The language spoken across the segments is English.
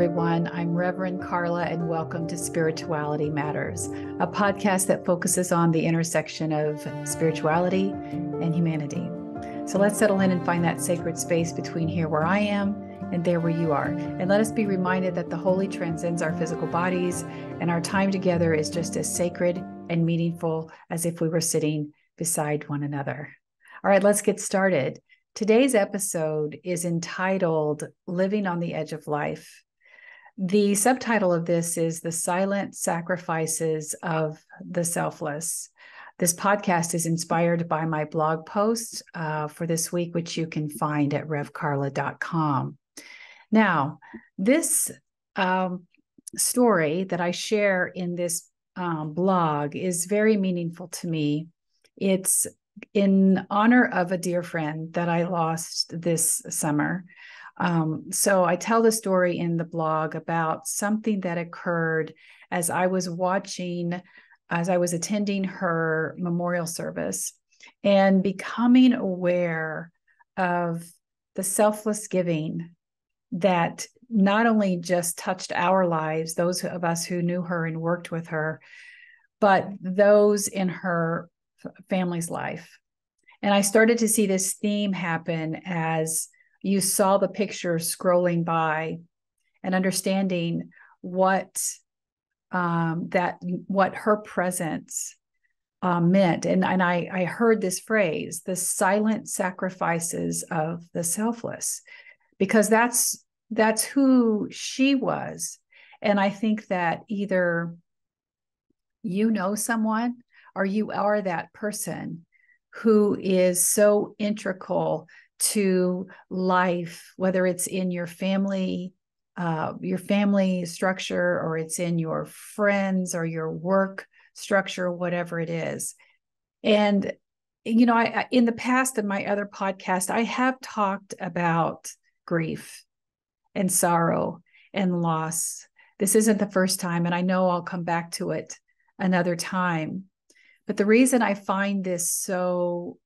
everyone. I'm Reverend Karla, and welcome to Spirituality Matters, a podcast that focuses on the intersection of spirituality and humanity. So let's settle in and find that sacred space between here where I am and there where you are. And let us be reminded that the holy transcends our physical bodies, and our time together is just as sacred and meaningful as if we were sitting beside one another. All right, let's get started. Today's episode is entitled Living on the Edge of Life. The subtitle of this is The Silent Sacrifices of the Selfless. This podcast is inspired by my blog post for this week, which you can find at revkarla.com. Now, this story that I share in this blog is very meaningful to me. It's in honor of a dear friend that I lost this summer. So I tell the story in the blog about something that occurred as I was attending her memorial service and becoming aware of the selfless giving that not only just touched our lives, those of us who knew her and worked with her, but those in her family's life. And I started to see this theme happen as you saw the pictures scrolling by and understanding what her presence meant. And I heard this phrase, the silent sacrifices of the selfless, because that's who she was. And I think that either you know someone or you are that person who is so integral to life, whether it's in your family structure, or it's in your friends or your work structure, whatever it is. And, I in the past, in my other podcast, I have talked about grief and sorrow and loss. This isn't the first time, and I know I'll come back to it another time. But the reason I find this so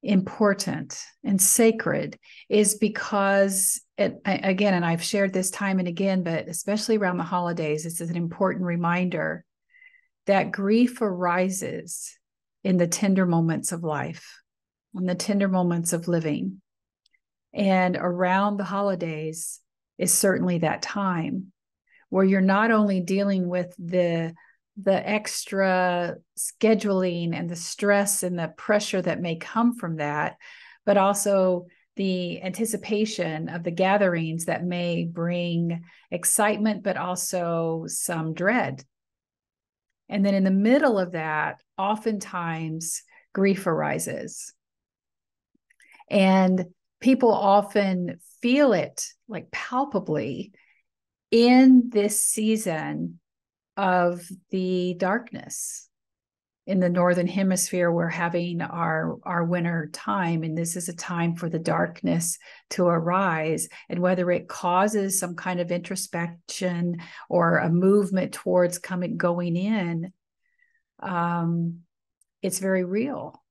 important and sacred is because, and I've shared this time and again, but especially around the holidays, this is an important reminder that grief arises in the tender moments of life, in the tender moments of living. And around the holidays is certainly that time where you're not only dealing with the extra scheduling and the stress and the pressure that may come from that, but also the anticipation of the gatherings that may bring excitement, but also some dread. And then in the middle of that, oftentimes grief arises. And people often feel it like palpably in this season of the darkness. In the Northern Hemisphere, we're having our winter time, and this is a time for the darkness to arise. And whether it causes some kind of introspection or a movement towards going in, it's very real.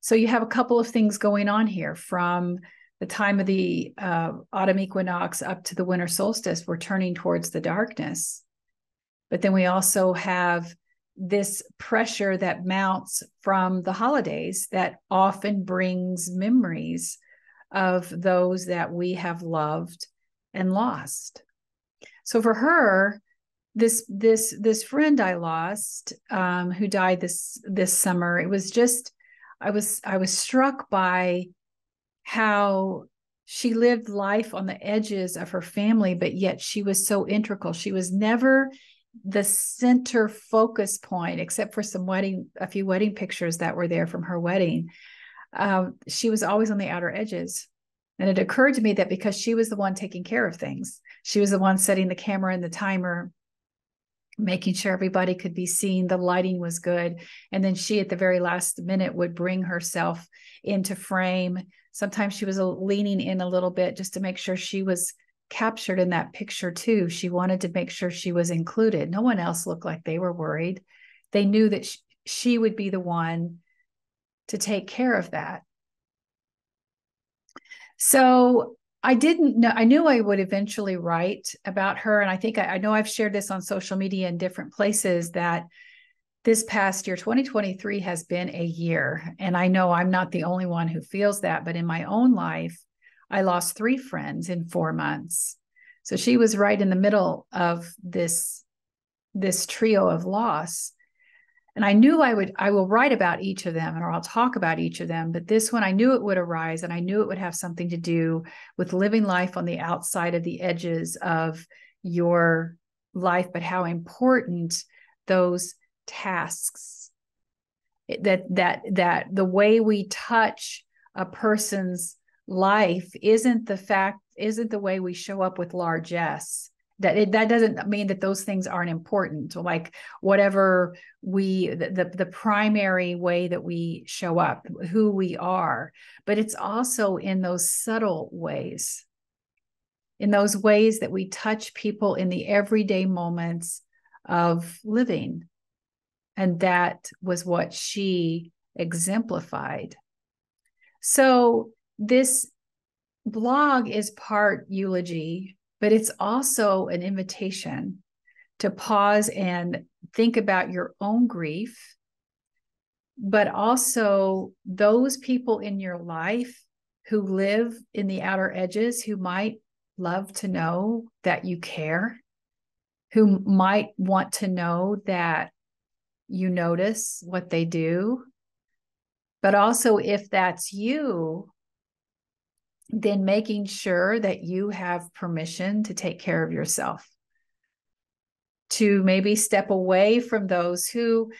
So you have a couple of things going on here. From the time of the autumn equinox up to the winter solstice, we're turning towards the darkness. But then we also have this pressure that mounts from the holidays that often brings memories of those that we have loved and lost. So for her, this friend I lost, who died this summer, it was just, I was struck by how she lived life on the edges of her family, but yet she was so integral. She was never the center focus point, except for a few wedding pictures that were there from her wedding. She was always on the outer edges. And it occurred to me that because she was the one taking care of things, she was the one setting the camera and the timer, making sure everybody could be seen, the lighting was good. And then she, at the very last minute, would bring herself into frame. Sometimes she was leaning in a little bit just to make sure she was captured in that picture too. She wanted to make sure she was included. No one else looked like they were worried. They knew that she would be the one to take care of that. So I didn't know, I knew I would eventually write about her. And I think I know I've shared this on social media in different places, that this past year, 2023, has been a year. And I know I'm not the only one who feels that, but in my own life, I lost 3 friends in 4 months. So she was right in the middle of this trio of loss. And I knew I will write about each of them, or I'll talk about each of them. But this one, I knew it would arise, and I knew it would have something to do with living life on the outside of the edges of your life, but how important those tasks, that the way we touch a person's life isn't the way we show up with largesse. That doesn't mean that those things aren't important, like whatever the primary way that we show up, who we are, but it's also in those subtle ways, in those ways that we touch people in the everyday moments of living. And that was what she exemplified. So this blog is part eulogy, but it's also an invitation to pause and think about your own grief, but also those people in your life who live in the outer edges, who might love to know that you care, who might want to know that you notice what they do. But also, if that's you, then making sure that you have permission to take care of yourself, to maybe step away from those who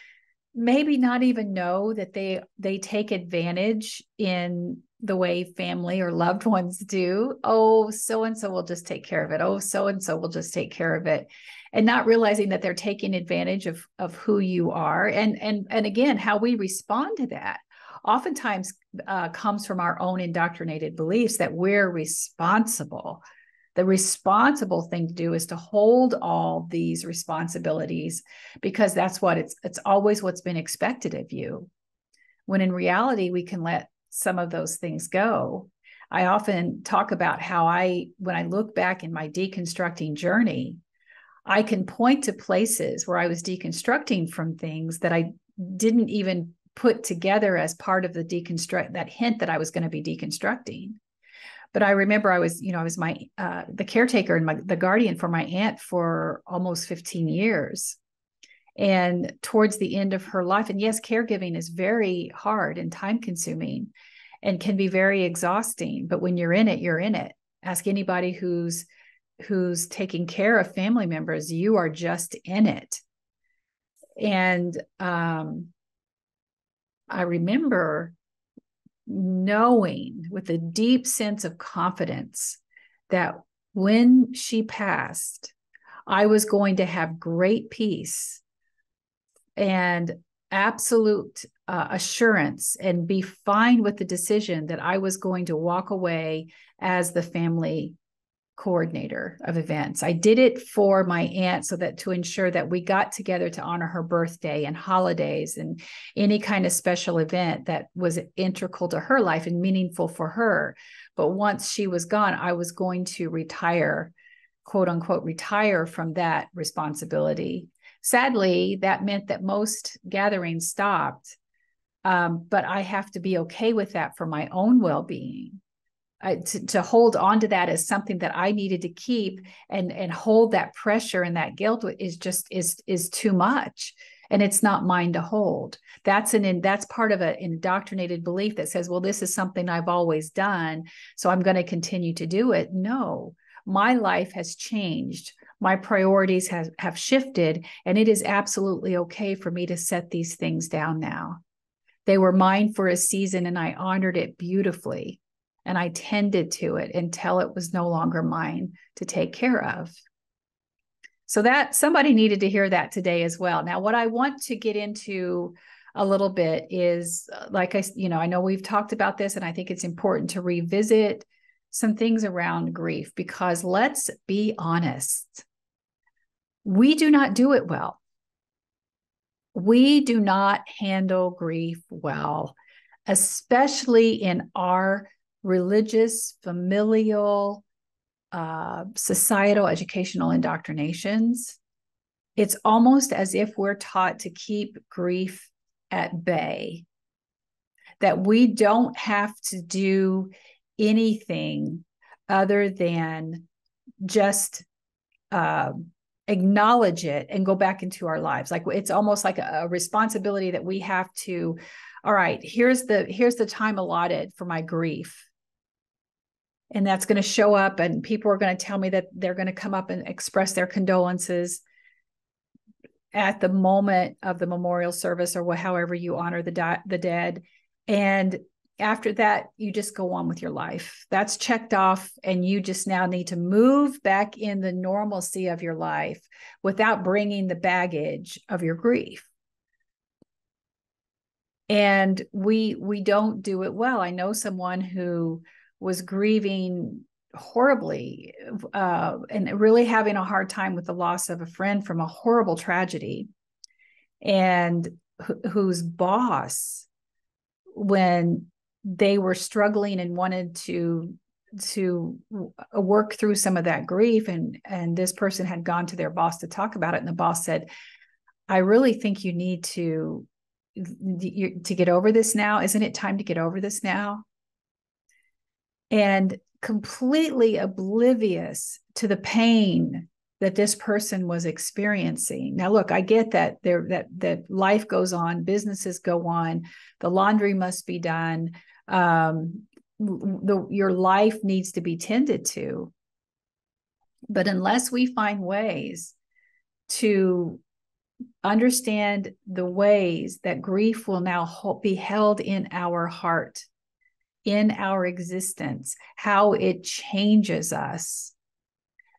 maybe not even know that they take advantage in the way family or loved ones do. Oh, so-and-so will just take care of it. Oh, so-and-so will just take care of it. And not realizing that they're taking advantage of who you are. And again, how we respond to that oftentimes comes from our own indoctrinated beliefs that we're responsible. The responsible thing to do is to hold all these responsibilities, because that's what it's always what's been expected of you. When in reality, we can let some of those things go. I often talk about how when I look back in my deconstructing journey, I can point to places where I was deconstructing from things that I didn't even put together as part of that hint that I was going to be deconstructing. But I remember I was the caretaker and the guardian for my aunt for almost 15 years. And towards the end of her life, and yes, caregiving is very hard and time consuming and can be very exhausting. But when you're in it, you're in it. Ask anybody who's taking care of family members, you are just in it. And I remember knowing with a deep sense of confidence that when she passed, I was going to have great peace and absolute assurance and be fine with the decision that I was going to walk away as the family coordinator of events. I did it for my aunt so that to ensure that we got together to honor her birthday and holidays and any kind of special event that was integral to her life and meaningful for her. But once she was gone, I was going to retire, quote unquote, retire from that responsibility. Sadly, that meant that most gatherings stopped. But I have to be okay with that for my own well-being. To hold on to that as something that I needed to keep and hold that pressure and that guilt is too much, and it's not mine to hold. That's part of an indoctrinated belief that says, well, this is something I've always done, so I'm going to continue to do it. No, my life has changed. My priorities have shifted, and it is absolutely okay for me to set these things down now. They were mine for a season, and I honored it beautifully. And I tended to it until it was no longer mine to take care of. So that somebody needed to hear that today as well. Now, what I want to get into a little bit is, like I know we've talked about this, and I think it's important to revisit some things around grief, because let's be honest, we do not do it well. We do not handle grief well, especially in our religious, familial, societal, educational indoctrinations. It's almost as if we're taught to keep grief at bay, that we don't have to do anything other than just acknowledge it and go back into our lives. Like it's almost like a responsibility that we have to, all right, here's the time allotted for my grief. And that's going to show up, and people are going to tell me that they're going to come up and express their condolences at the moment of the memorial service, or however you honor the dead. And after that, you just go on with your life. That's checked off, and you just now need to move back in the normalcy of your life without bringing the baggage of your grief. And we don't do it well. I know someone who was grieving horribly and really having a hard time with the loss of a friend from a horrible tragedy, and whose boss, when they were struggling and wanted to work through some of that grief, and this person had gone to their boss to talk about it, and the boss said, I really think you need to get over this now. Isn't it time to get over this now? And completely oblivious to the pain that this person was experiencing. Now, look, I get that that life goes on, businesses go on, the laundry must be done, your life needs to be tended to. But unless we find ways to understand the ways that grief will now be held in our heart, in our existence, how it changes us,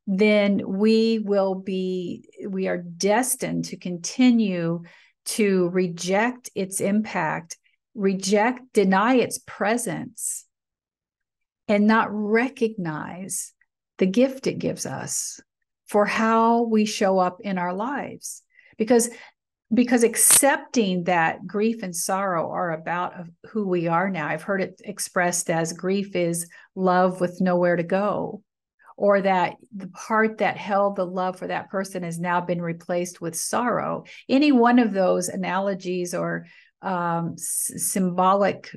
then we are destined to continue to reject its impact, deny its presence, and not recognize the gift it gives us for how we show up in our lives. Because accepting that grief and sorrow are about who we are now. I've heard it expressed as grief is love with nowhere to go, or that the part that held the love for that person has now been replaced with sorrow. Any one of those analogies or symbolic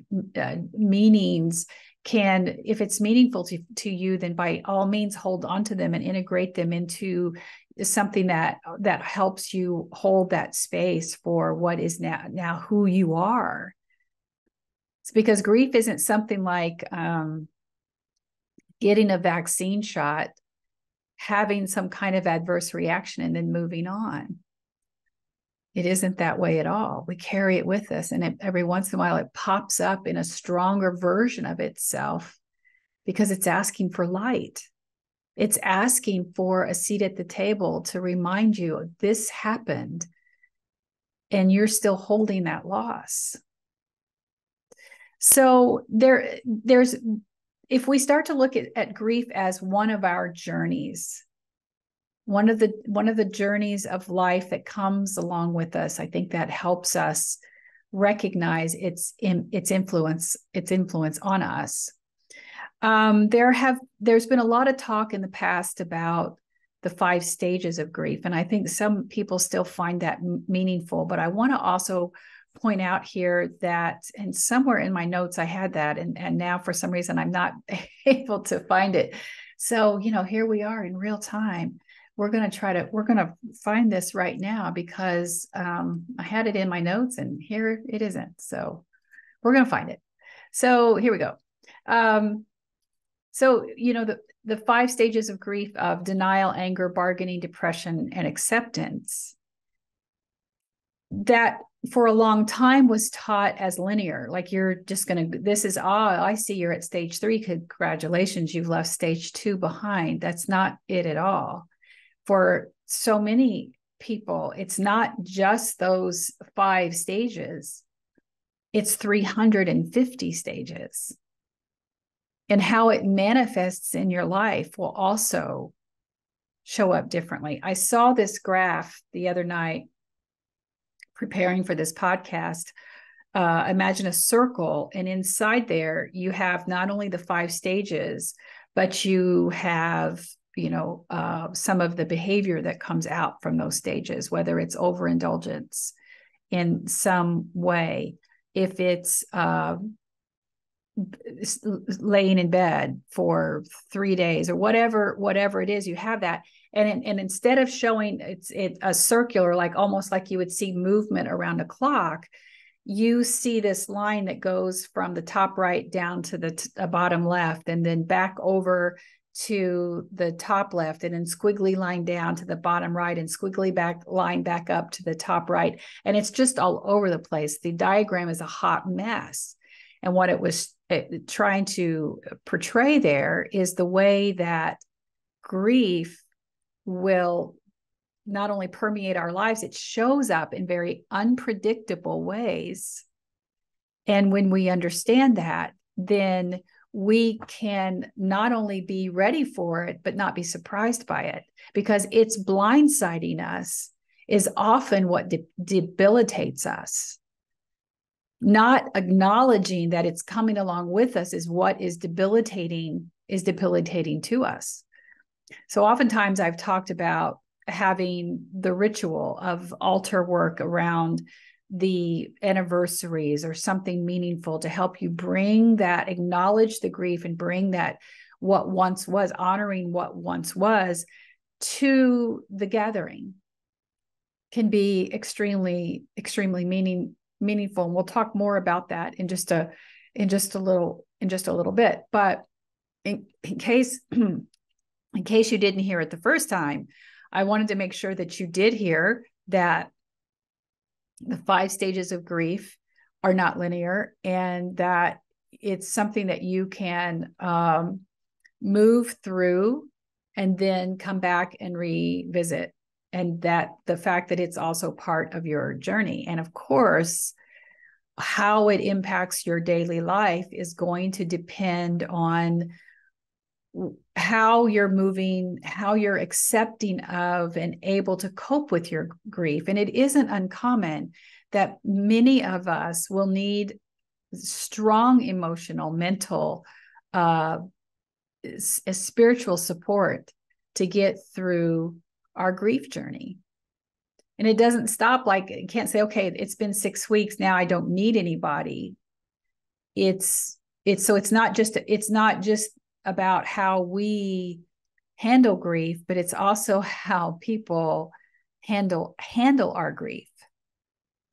meanings can, if it's meaningful to you, then by all means hold on to them and integrate them into something that helps you hold that space for what is now who you are. It's because grief isn't something like getting a vaccine shot, having some kind of adverse reaction, and then moving on. It isn't that way at all. We carry it with us, and every once in a while it pops up in a stronger version of itself because it's asking for light. It's asking for a seat at the table to remind you this happened, and you're still holding that loss. So there's, if we start to look at grief as one of our journeys, one of the journeys of life that comes along with us, I think that helps us recognize its influence on us. There's been a lot of talk in the past about the 5 stages of grief, and I think some people still find that meaningful. But I want to also point out here that, and somewhere in my notes I had that, and now for some reason I'm not able to find it. So here we are in real time. We're going to find this right now, because I had it in my notes and here it isn't. So we're going to find it. So here we go. So, the 5 stages of grief of denial, anger, bargaining, depression, and acceptance, that for a long time was taught as linear. Like you're just going to, I see you're at stage 3. Congratulations, you've left stage 2 behind. That's not it at all. For so many people, it's not just those 5 stages. It's 350 stages. And how it manifests in your life will also show up differently. I saw this graph the other night preparing for this podcast imagine a circle, and inside there you have not only the 5 stages, but you have, some of the behavior that comes out from those stages, whether it's overindulgence in some way, if it's laying in bed for 3 days or whatever it is, you have that. And instead of showing it's a circular, like almost like you would see movement around a clock, you see this line that goes from the top right down to the bottom left, and then back over to the top left, and then squiggly line down to the bottom right, and squiggly line back up to the top right. And it's just all over the place. The diagram is a hot mess. And what it was trying to portray there is the way that grief will not only permeate our lives, it shows up in very unpredictable ways. And when we understand that, then we can not only be ready for it, but not be surprised by it, because it's blindsiding us is often what debilitates us. Not acknowledging that it's coming along with us is what is debilitating to us. So oftentimes I've talked about having the ritual of altar work around the anniversaries or something meaningful to help you bring that, acknowledge the grief and bring that what once was, honoring what once was, to the gathering, can be extremely meaningful. And we'll talk more about that in just a little bit. But in case you didn't hear it the first time, I wanted to make sure that you did hear that the 5 stages of grief are not linear, and that it's something that you can move through and then come back and revisit. And that the fact that it's also part of your journey. And of course, how it impacts your daily life is going to depend on how you're moving, how you're accepting of and able to cope with your grief. And it isn't uncommon that many of us will need strong emotional, mental, spiritual support to get through our grief journey. And it doesn't stop. Like, you can't say, okay, it's been 6 weeks now, I don't need anybody. It's not just about how we handle grief, but it's also how people handle our grief.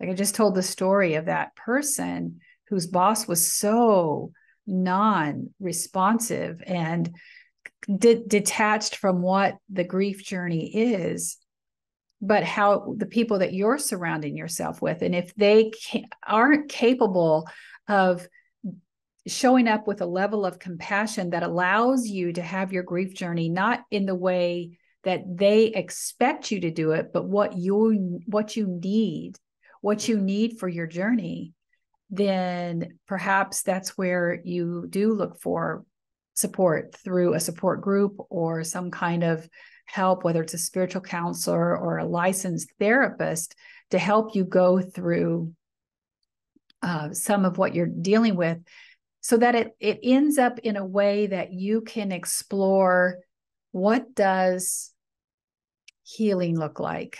Like I just told the story of that person whose boss was so non-responsive and detached from what the grief journey is, but how the people that you're surrounding yourself with, and if they aren't capable of showing up with a level of compassion that allows you to have your grief journey, not in the way that they expect you to do it, but what you need for your journey, then perhaps that's where you do look for support through a support group or some kind of help, whether it's a spiritual counselor or a licensed therapist, to help you go through some of what you're dealing with, so that it ends up in a way that you can explore, what does healing look like?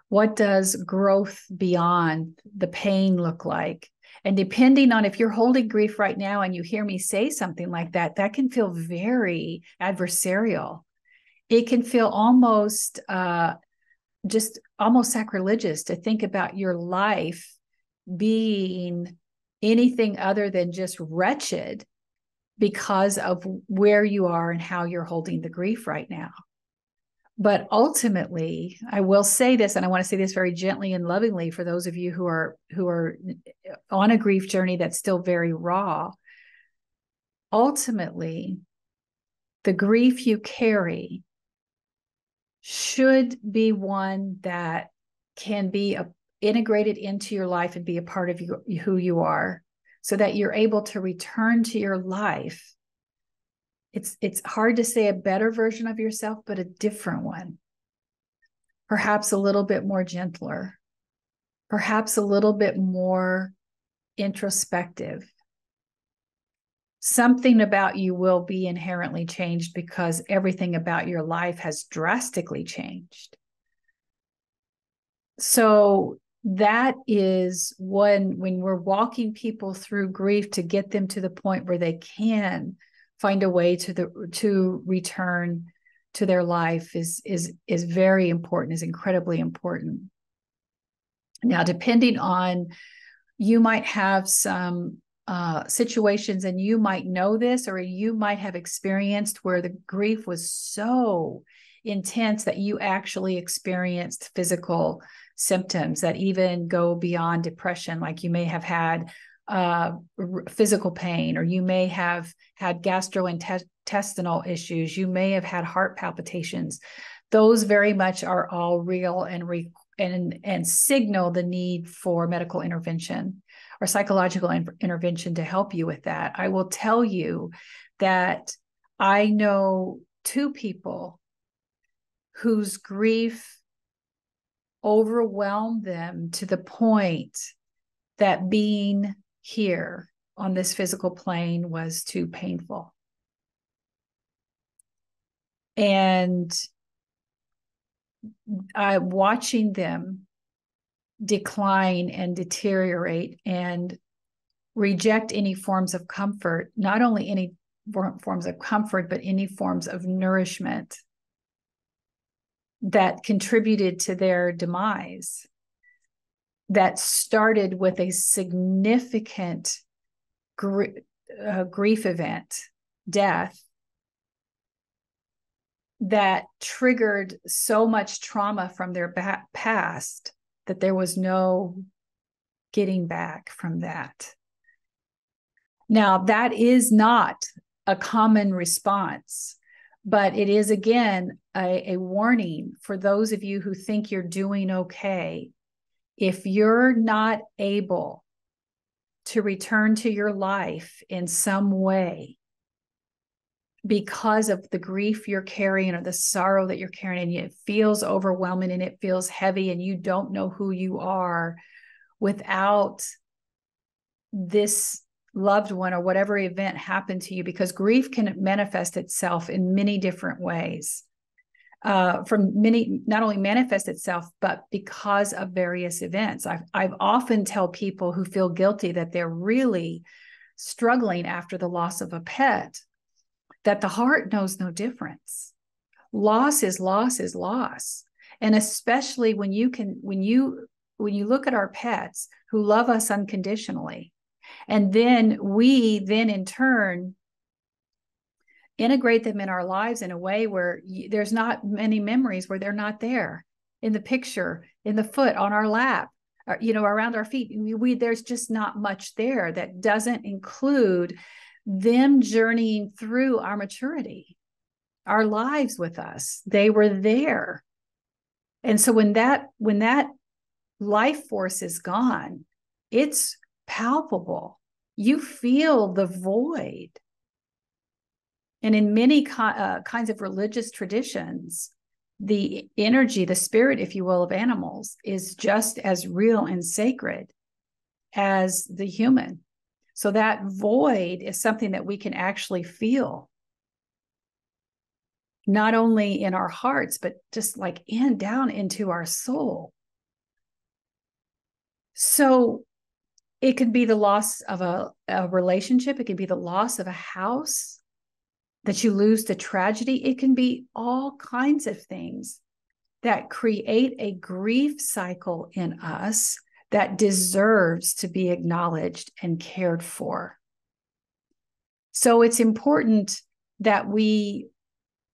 What does growth beyond the pain look like? And depending on if you're holding grief right now and you hear me say something like that, that can feel very adversarial. It can feel almost sacrilegious to think about your life being anything other than just wretched because of where you are and how you're holding the grief right now. But ultimately, I will say this, and I want to say this very gently and lovingly for those of you who are on a grief journey that's still very raw. Ultimately, the grief you carry should be one that can be integrated into your life and be a part of who you are, so that you're able to return to your life. It's hard to say a better version of yourself, but a different one. Perhaps a little bit more gentler. Perhaps a little bit more introspective. Something about you will be inherently changed because everything about your life has drastically changed. So that is when we're walking people through grief to get them to the point where they can find a way to return to their life is very important, is incredibly important. Now, depending on, you might have some situations, and you might know this, or you might have experienced where the grief was so intense that you actually experienced physical symptoms that even go beyond depression. Like you may have had physical pain, or you may have had gastrointestinal issues. You may have had heart palpitations. Those very much are all real and signal the need for medical intervention or psychological intervention to help you with that. I will tell you that I know 2 people whose grief overwhelmed them to the point that being here on this physical plane was too painful. And watching them decline and deteriorate and reject any forms of comfort, not only any forms of comfort, but any forms of nourishment that contributed to their demise, that started with a significant grief event, death, that triggered so much trauma from their past that there was no getting back from that. Now, that is not a common response, but it is, again, a warning for those of you who think you're doing okay. If you're not able to return to your life in some way because of the grief you're carrying or the sorrow that you're carrying, and it feels overwhelming and it feels heavy, and you don't know who you are without this loved one or whatever event happened to you, because grief can manifest itself in many different ways. Not only manifest itself, but because of various events. I've often tell people who feel guilty that they're really struggling after the loss of a pet, that the heart knows no difference. Loss is loss is loss. And especially when you look at our pets who love us unconditionally, and then we in turn integrate them in our lives in a way where there's not many memories where they're not there in the picture, in the foot, on our lap, or, around our feet. There's just not much there that doesn't include them journeying through our maturity, our lives with us. They were there. And so when that life force is gone, it's palpable. You feel the void. And in many kinds of religious traditions, the energy, the spirit, if you will, of animals is just as real and sacred as the human. So that void is something that we can actually feel, not only in our hearts, but just like down into our soul. So it could be the loss of a relationship. It could be the loss of a house that you lose to tragedy. It can be all kinds of things that create a grief cycle in us that deserves to be acknowledged and cared for. So it's important that we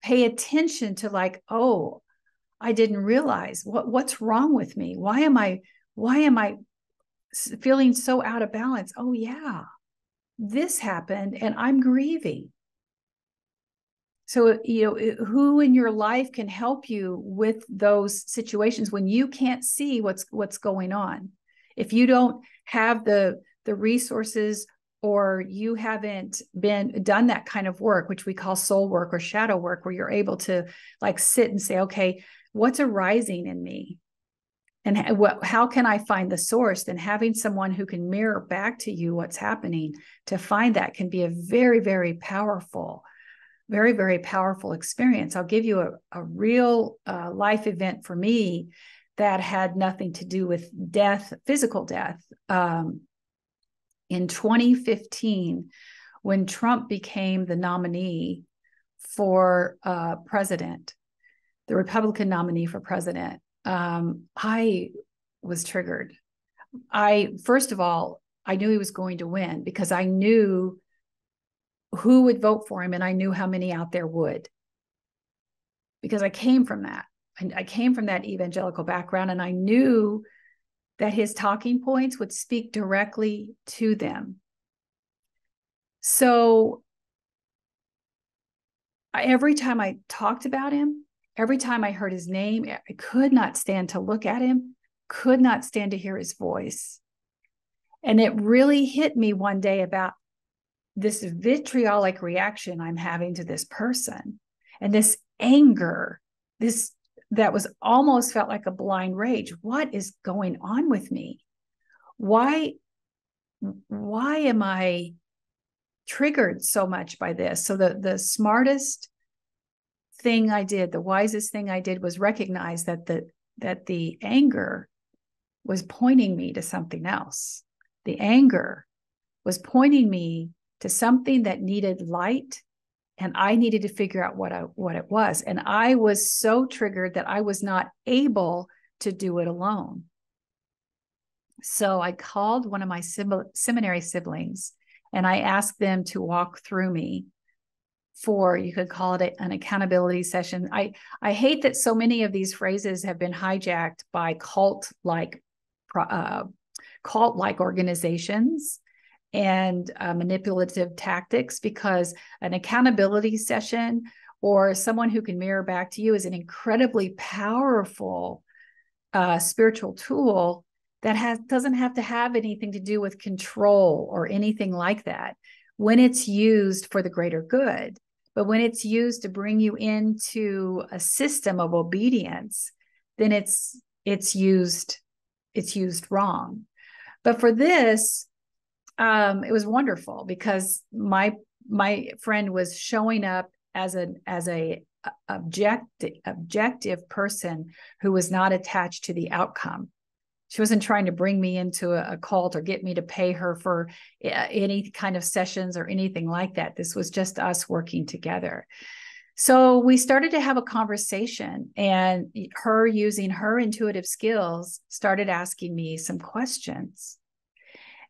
pay attention to oh, I didn't realize what's wrong with me. Why am I feeling so out of balance? Oh yeah, this happened and I'm grieving. So, who in your life can help you with those situations when you can't see what's going on? If you don't have the resources, or you haven't done that kind of work, which we call soul work or shadow work, where you're able to sit and say, okay, what's arising in me? And how can I find the source? Then having someone who can mirror back to you what's happening to find that can be a very, very powerful, very, very powerful experience. I'll give you a real life event for me that had nothing to do with death, physical death. In 2015, when Trump became the nominee for president, the Republican nominee for president, I was triggered. First of all, I knew he was going to win because I knew who would vote for him, and I knew how many out there would, because I came from that. I came from that evangelical background, and I knew that his talking points would speak directly to them. So every time I talked about him, every time I heard his name, I could not stand to look at him, could not stand to hear his voice. And it really hit me one day about this vitriolic reaction I'm having to this person, and this anger, that was almost felt like a blind rage. What is going on with me? Why am I triggered so much by this? So the smartest thing I did, the wisest thing I did, was recognize that the anger was pointing me to something else. The anger was pointing me to something that needed light, and I needed to figure out what it was. And I was so triggered that I was not able to do it alone. So I called one of my seminary siblings, and I asked them to walk through me for, you could call it an accountability session. I hate that so many of these phrases have been hijacked by cult-like organizations and manipulative tactics, because an accountability session or someone who can mirror back to you is an incredibly powerful spiritual tool that doesn't have to have anything to do with control or anything like that when it's used for the greater good. But when it's used to bring you into a system of obedience, then it's used wrong. But for this, it was wonderful because my friend was showing up as a objective person who was not attached to the outcome. She wasn't trying to bring me into a cult or get me to pay her for any kind of sessions or anything like that. This was just us working together. So we started to have a conversation, and her, using her intuitive skills, started asking me some questions.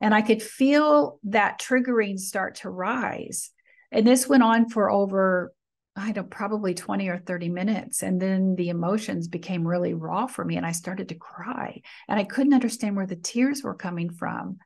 And I could feel that triggering start to rise. And this went on for over, probably 20 or 30 minutes. And then the emotions became really raw for me, and I started to cry. And I couldn't understand where the tears were coming from.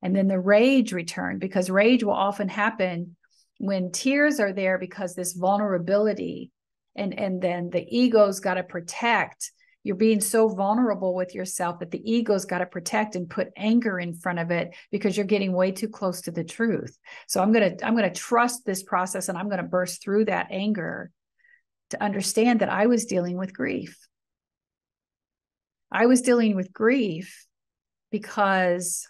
And then the rage returned, because rage will often happen when tears are there, because this vulnerability, and then the ego's got to protect. You're being so vulnerable with yourself that the ego's got to protect and put anger in front of it, because you're getting way too close to the truth. So I'm going to trust this process, and I'm going to burst through that anger to understand that I was dealing with grief. I was dealing with grief because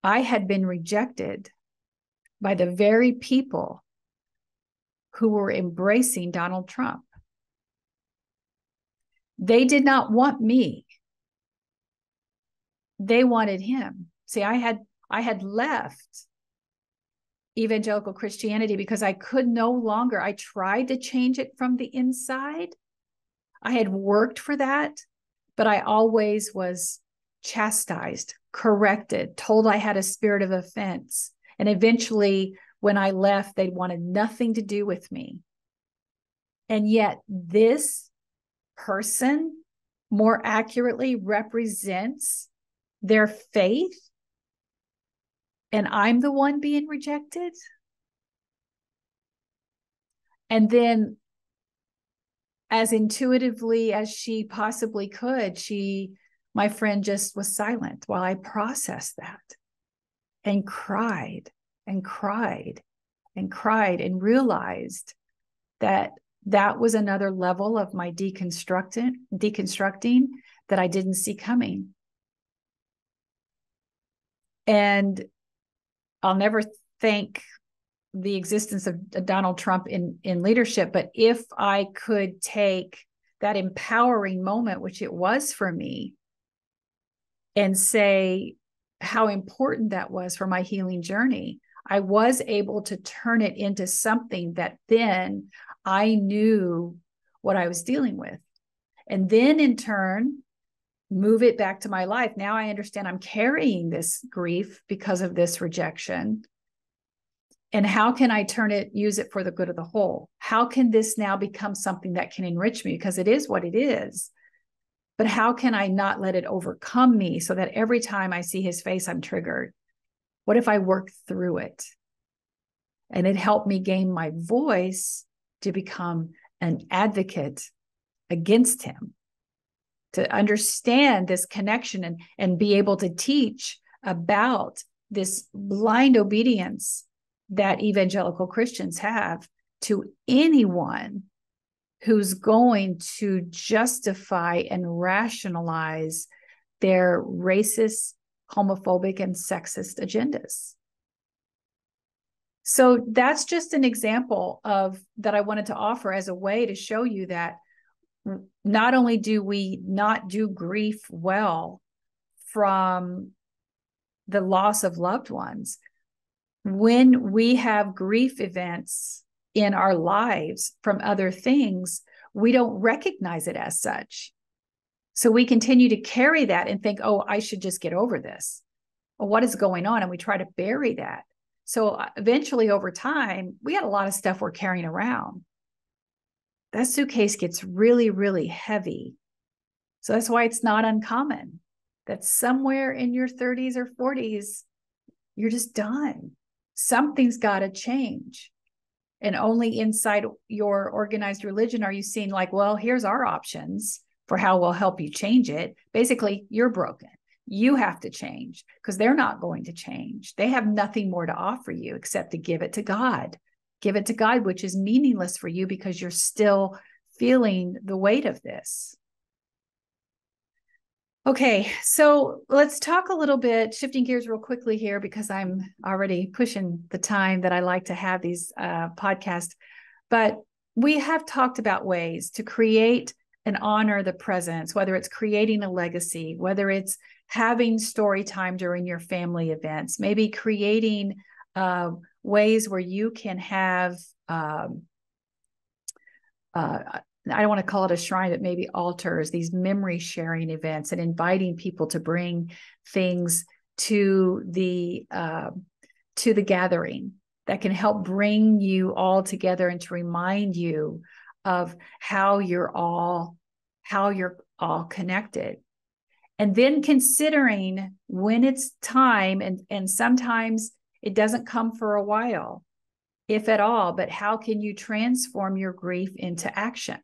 I had been rejected by the very people who were embracing Donald Trump. They did not want me. They wanted him. See, I had left evangelical Christianity because I could no longer. I tried to change it from the inside. I had worked for that, but I always was chastised, corrected, told I had a spirit of offense. And eventually, when I left, they wanted nothing to do with me. And yet this person more accurately represents their faith, and I'm the one being rejected. And then, as intuitively as she possibly could, my friend just was silent while I processed that, and cried and cried and cried, and realized that That was another level of my deconstructing that I didn't see coming. And I'll never thank the existence of Donald Trump in leadership, but if I could take that empowering moment, which it was for me, and say how important that was for my healing journey, I was able to turn it into something that then I knew what I was dealing with. And then in turn, move it back to my life. Now I understand I'm carrying this grief because of this rejection. And how can I use it for the good of the whole? How can this now become something that can enrich me? Because it is what it is. But how can I not let it overcome me so that every time I see his face, I'm triggered? What if I work through it? And it helped me gain my voice to become an advocate against him, to understand this connection and be able to teach about this blind obedience that evangelical Christians have to anyone who's going to justify and rationalize their racist, homophobic, and sexist agendas. So that's just an example of that I wanted to offer as a way to show you that not only do we not do grief well from the loss of loved ones, when we have grief events in our lives from other things, we don't recognize it as such. So we continue to carry that and think, oh, I should just get over this. Well, what is going on? And we try to bury that. So eventually over time, we had a lot of stuff we're carrying around. That suitcase gets really, really heavy. So that's why it's not uncommon that somewhere in your 30s or 40s, you're just done. Something's got to change. And only inside your organized religion are you seeing like, well, here's our options for how we'll help you change it. Basically, you're broken. You have to change because they're not going to change. They have nothing more to offer you except to give it to God. Give it to God, which is meaningless for you because you're still feeling the weight of this. Okay, so let's talk a little bit, shifting gears real quickly here because I'm already pushing the time that I like to have these podcasts. But we have talked about ways to create and honor the presence, whether it's creating a legacy, whether it's having story time during your family events, maybe creating ways where you can have I don't want to call it a shrine, but maybe altars, these memory sharing events, and inviting people to bring things to the gathering that can help bring you all together and to remind you of how you're all connected. And then considering when it's time, and sometimes it doesn't come for a while, if at all, but how can you transform your grief into action?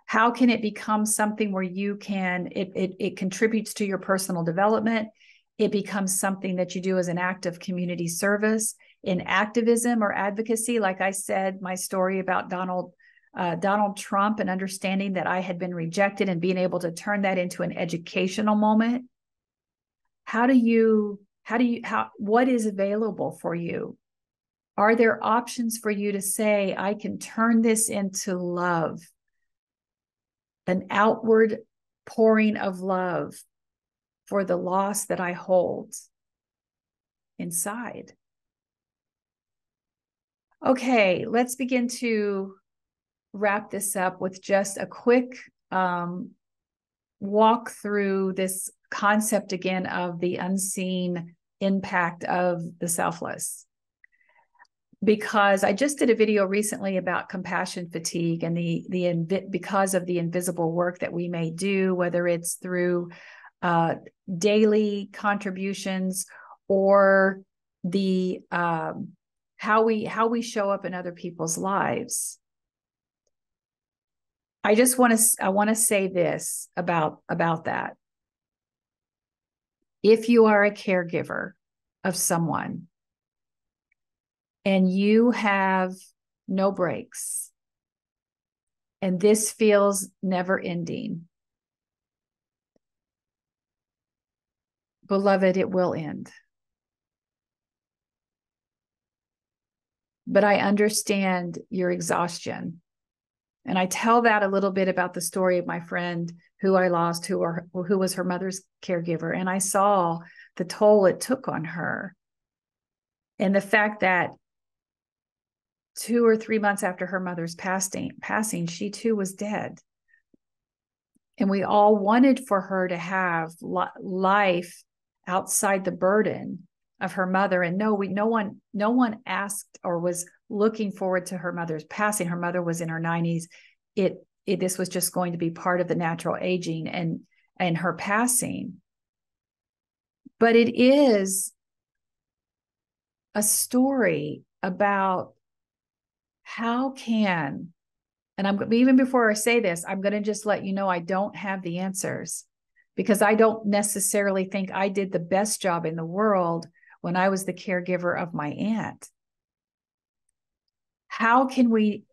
How can it become something where you can, it contributes to your personal development? It becomes something that you do as an act of community service, in activism or advocacy. Like I said, my story about Donald Trump and understanding that I had been rejected and being able to turn that into an educational moment. What is available for you? Are there options for you to say, I can turn this into love? An outward pouring of love for the loss that I hold inside. Okay, let's begin to wrap this up with just a quick walk through this concept again of the unseen impact of the selfless. Because I just did a video recently about compassion fatigue and because of the invisible work that we may do, whether it's through daily contributions or the how we show up in other people's lives. I want to say this about that. If you are a caregiver of someone and you have no breaks, And this feels never ending. Beloved, it will end. But I understand your exhaustion. And I tell that a little bit about the story of my friend who I lost, who was her mother's caregiver. And I saw the toll it took on her. And the fact that 2 or 3 months after her mother's passing, she too was dead. And we all wanted for her to have life outside the burden of her mother. And no one asked or was looking forward to her mother's passing. Her mother was in her 90s. This was just going to be part of the natural aging and her passing. But it is a story about how can, and I'm even before I say this, I'm going to just let you know I don't have the answers, because I don't necessarily think I did the best job in the world when I was the caregiver of my aunt. How can we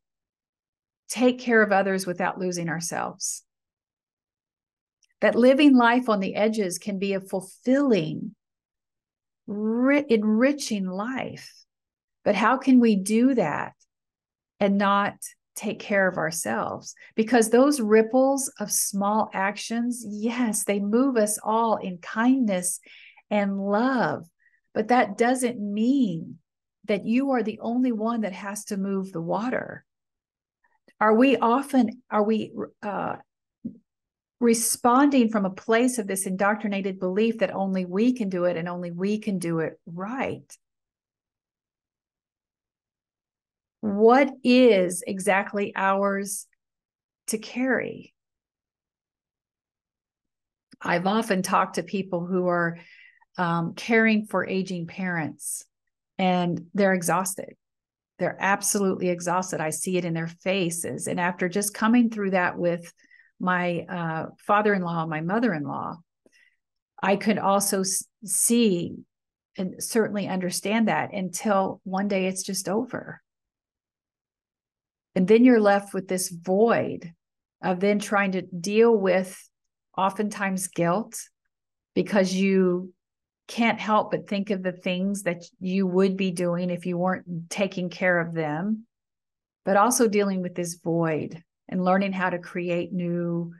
take care of others without losing ourselves? That living life on the edges can be a fulfilling, enriching life. But how can we do that and not take care of ourselves? Because those ripples of small actions, yes, they move us all in kindness and love. But that doesn't mean that you are the only one that has to move the water. Are we responding from a place of this indoctrinated belief that only we can do it and only we can do it right? What is exactly ours to carry? I've often talked to people who are caring for aging parents, and they're exhausted. They're absolutely exhausted. I see it in their faces. And after just coming through that with my father-in-law, my mother-in-law, I could also see and certainly understand that until one day it's just over. And then you're left with this void of then trying to deal with oftentimes guilt, because you can't help but think of the things that you would be doing if you weren't taking care of them, but also dealing with this void and learning how to create new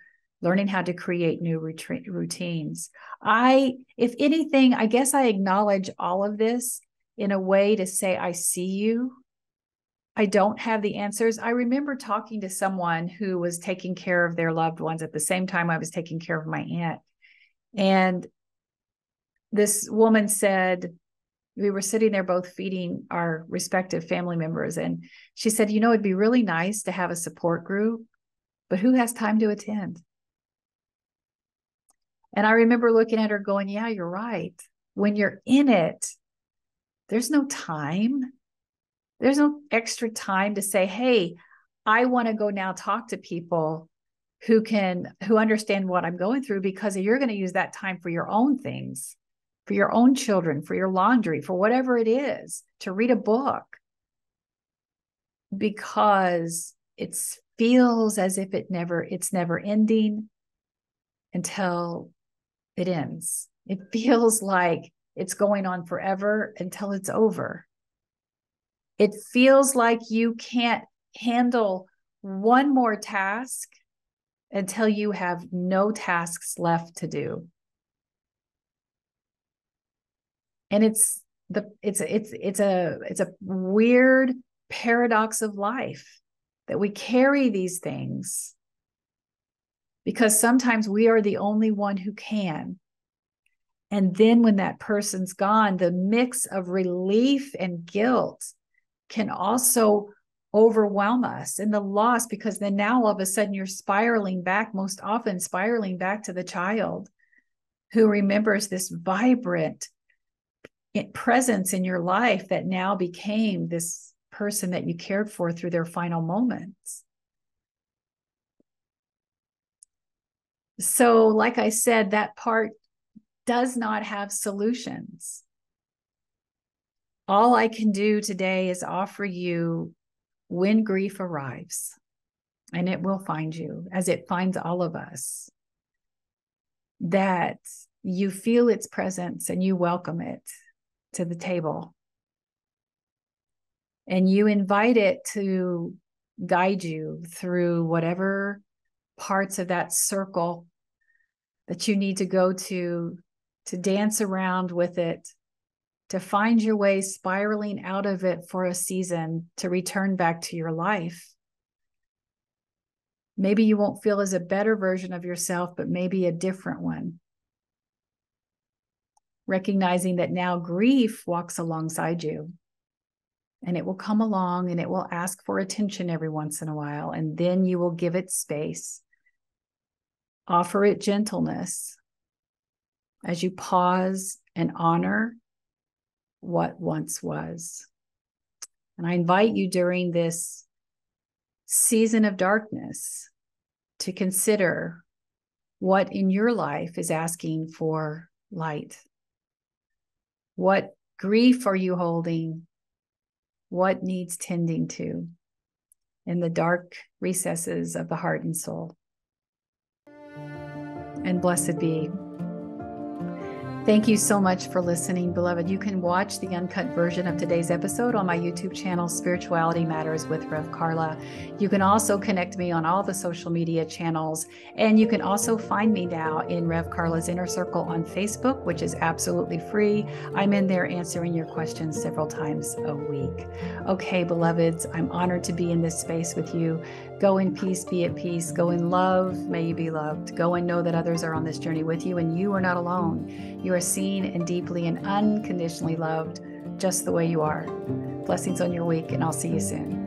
routines. If anything, I guess I acknowledge all of this in a way to say, I see you. I don't have the answers. I remember talking to someone who was taking care of their loved ones at the same time I was taking care of my aunt. And this woman said, we were sitting there both feeding our respective family members. And she said, it'd be really nice to have a support group, but who has time to attend? And I remember looking at her going, yeah, you're right. When you're in it, there's no time. There's no extra time to say, hey, I want to go now talk to people who understand what I'm going through, because you're going to use that time for your own things, for your own children, for your laundry, for whatever it is, to read a book, because it feels as if it's never ending until it ends. It feels like it's going on forever until it's over. It feels like you can't handle one more task until you have no tasks left to do. And it's a weird paradox of life that we carry these things because sometimes we are the only one who can. And then when that person's gone, the mix of relief and guilt can also overwhelm us, and the loss, because then now all of a sudden you're most often spiraling back to the child who remembers this vibrant presence in your life that now became this person that you cared for through their final moments. So, like I said, that part does not have solutions. All I can do today is offer you when grief arrives. and it will find you, as it finds all of us, that you feel its presence and you welcome it to the table. And you invite it to guide you through whatever parts of that circle that you need to go to dance around with it, to find your way spiraling out of it for a season, to return back to your life. Maybe you won't feel as a better version of yourself, but maybe a different one. Recognizing that now grief walks alongside you, and it will come along and it will ask for attention every once in a while. And then you will give it space, offer it gentleness as you pause and honor what once was. And I invite you during this season of darkness to consider what in your life is asking for light. What grief are you holding? What needs tending to in the dark recesses of the heart and soul? And blessed be. Thank you so much for listening, beloved. You can watch the uncut version of today's episode on my YouTube channel, Spirituality Matters with Rev Karla. You can also connect me on all the social media channels. And you can also find me now in Rev Karla's Inner Circle on Facebook, which is absolutely free. I'm in there answering your questions several times a week. Okay, beloveds, I'm honored to be in this space with you. Go in peace, be at peace. Go in love, may you be loved. Go and know that others are on this journey with you, and you are not alone. You are seen and deeply and unconditionally loved just the way you are. Blessings on your week, and I'll see you soon.